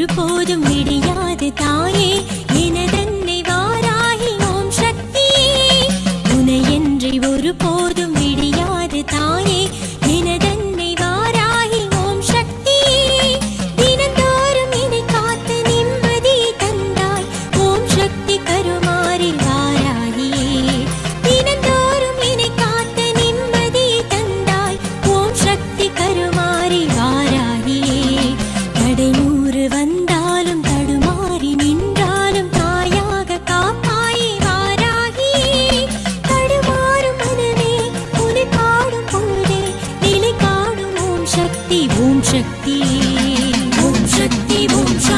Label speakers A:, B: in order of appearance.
A: ஒருபோதும் விடியாது தாயே எனதன்னை வாராகி ஓம் சக்தியே உனையன்றி ஒருபோதும் விடியாது தாயே எனதன்னை வாராகி ஓம் சக்தியே தினந்தோறும் என்னை காத்து நிம்மதியை தந்தாய் ஓம் சக்தி கருமாறி வாராகியே தினந்தோறும் என்னை காத்து நிம்மதியை தந்தாய் ஓம் சக்தி கருமாறி வாராகியே தடைநூறு வந்தாலும் தடுமாறி நின்றாலும் தாயாக காப்பாயே வாராகியே தடுமாறும் மனமே உனை பாடும் பொழுதே நிலை காணும் ஓம் சக்தி ஓம் சக்தி ஓம் சக்தி ஓம் சக்தி